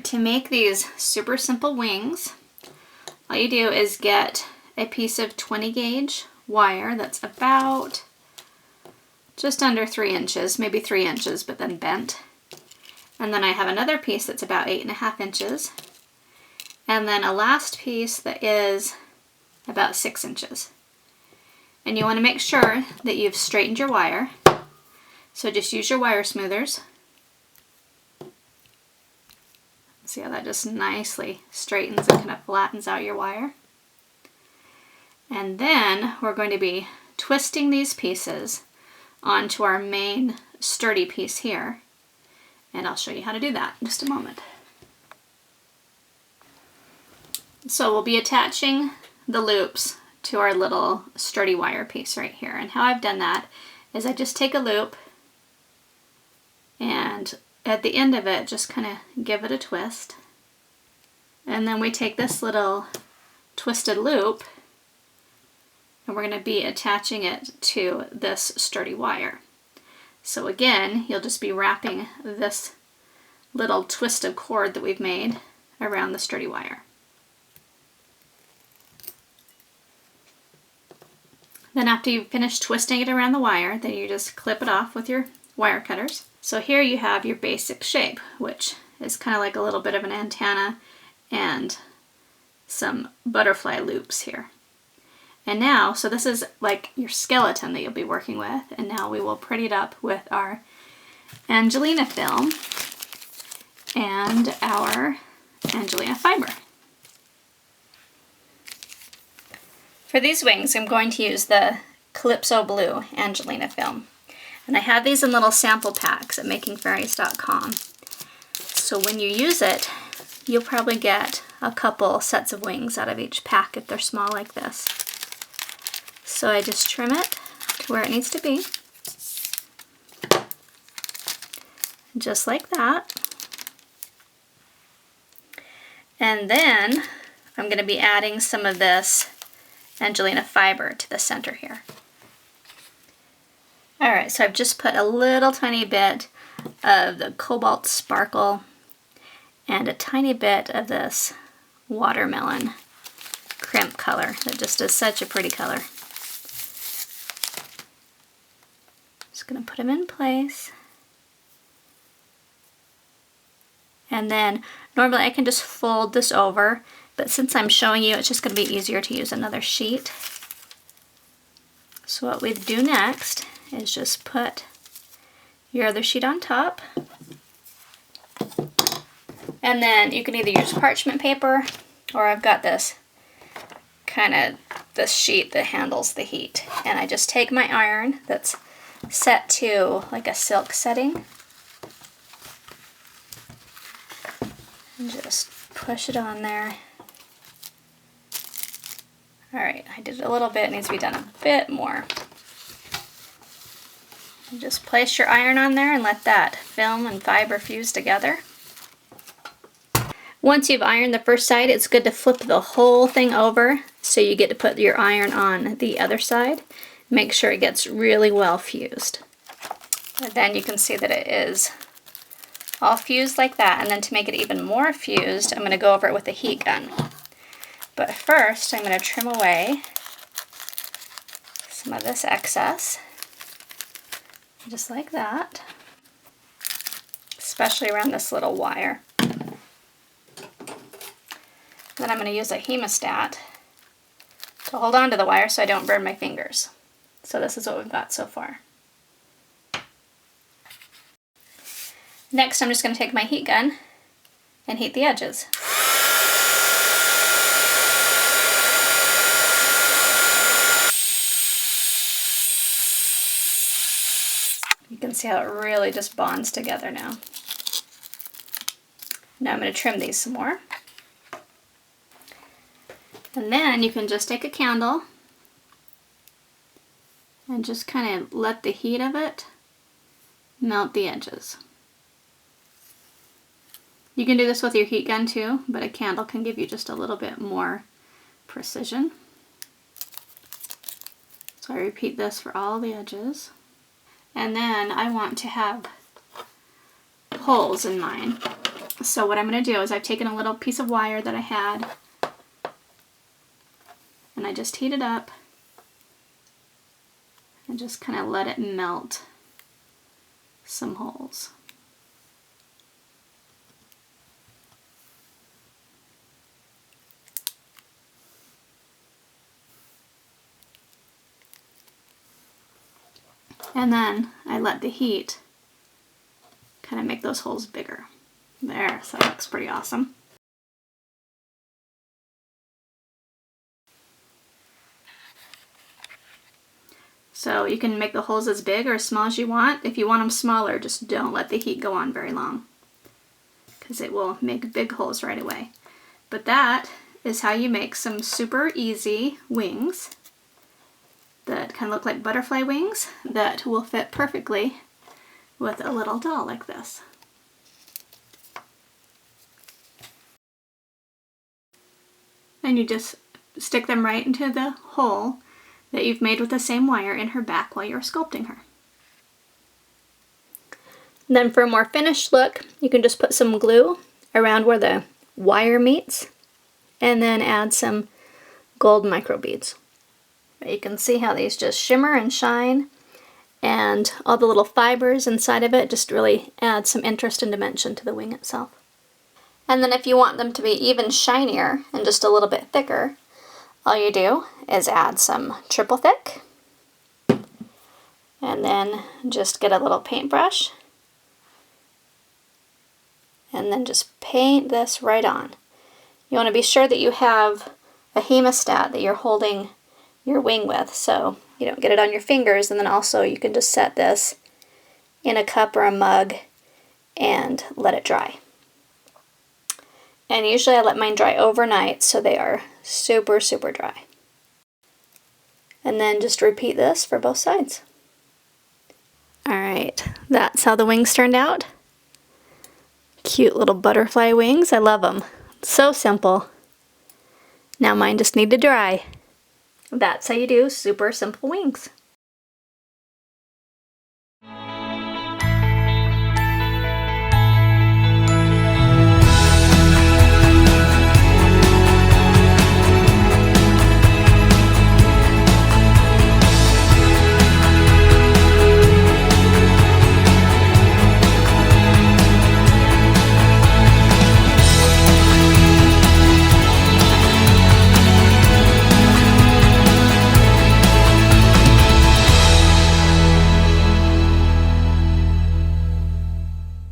to make these super simple wings, all you do is get a piece of 20 gauge wire that's about just under 3 inches, maybe 3 inches, but then bent. And then I have another piece that's about 8.5 inches. And then a last piece that is about 6 inches. And you want to make sure that you've straightened your wire. So just use your wire smoothers. See how that just nicely straightens and kind of flattens out your wire. And then we're going to be twisting these pieces onto our main sturdy piece here. And I'll show you how to do that in just a moment. So we'll be attaching the loops to our little sturdy wire piece right here. And how I've done that is I just take a loop and at the end of it just kind of give it a twist. And then we take this little twisted loop and we're going to be attaching it to this sturdy wire. So again, you'll just be wrapping this little twist of cord that we've made around the sturdy wire. Then after you've finished twisting it around the wire, then you just clip it off with your wire cutters. So here you have your basic shape, which is kind of like a little bit of an antenna and some butterfly loops here. And now, so this is like your skeleton that you'll be working with, and now we will pretty it up with our Angelina film and our Angelina fiber. For these wings, I'm going to use the Calypso Blue Angelina film. And I have these in little sample packs at makingfairies.com. So when you use it, you'll probably get a couple sets of wings out of each pack if they're small like this. So I just trim it to where it needs to be. Just like that. And then I'm going to be adding some of this Angelina fiber to the center here. Alright, so I've just put a little tiny bit of the Cobalt Sparkle and a tiny bit of this watermelon crimp color that just is such a pretty color. Just going to put them in place. And then normally I can just fold this over, but since I'm showing you, it's just going to be easier to use another sheet. So what we do next is just put your other sheet on top. And then you can either use parchment paper, or I've got this this sheet that handles the heat. And I just take my iron that's set to like a silk setting and just push it on there. Alright, I did it a little bit, it needs to be done a bit more. And just place your iron on there and let that film and fiber fuse together. Once you've ironed the first side, it's good to flip the whole thing over so you get to put your iron on the other side. Make sure it gets really well fused. And then you can see that it is all fused like that. And then to make it even more fused, I'm going to go over it with a heat gun. But first, I'm going to trim away some of this excess. Just like that. Especially around this little wire. Then I'm going to use a hemostat to hold on to the wire so I don't burn my fingers. So this is what we've got so far. Next, I'm just going to take my heat gun and heat the edges. You can see how it really just bonds together now. Now I'm going to trim these some more. And then you can just take a candle and just kind of let the heat of it melt the edges. You can do this with your heat gun too, but a candle can give you just a little bit more precision. So I repeat this for all the edges. And then I want to have holes in mine. So what I'm going to do is I've taken a little piece of wire that I had, and I just heat it up and just kind of let it melt some holes. And then I let the heat kind of make those holes bigger. There, so that looks pretty awesome. So you can make the holes as big or as small as you want. If you want them smaller, just don't let the heat go on very long, because it will make big holes right away. But that is how you make some super easy wings that kind of look like butterfly wings that will fit perfectly with a little doll like this. And you just stick them right into the hole that you've made with the same wire in her back while you're sculpting her. Then for a more finished look, you can just put some glue around where the wire meets and then add some gold micro beads. You can see how these just shimmer and shine, and all the little fibers inside of it just really add some interest and dimension to the wing itself. And then if you want them to be even shinier and just a little bit thicker, all you do is add some triple thick, and then just get a little paintbrush and then just paint this right on. You want to be sure that you have a hemostat that you're holding your wing with, so you don't get it on your fingers, and then also you can just set this in a cup or a mug and let it dry. And usually I let mine dry overnight so they are super, super dry. And then just repeat this for both sides. Alright, that's how the wings turned out. Cute little butterfly wings, I love them. So simple. Now mine just need to dry. That's how you do super simple wings.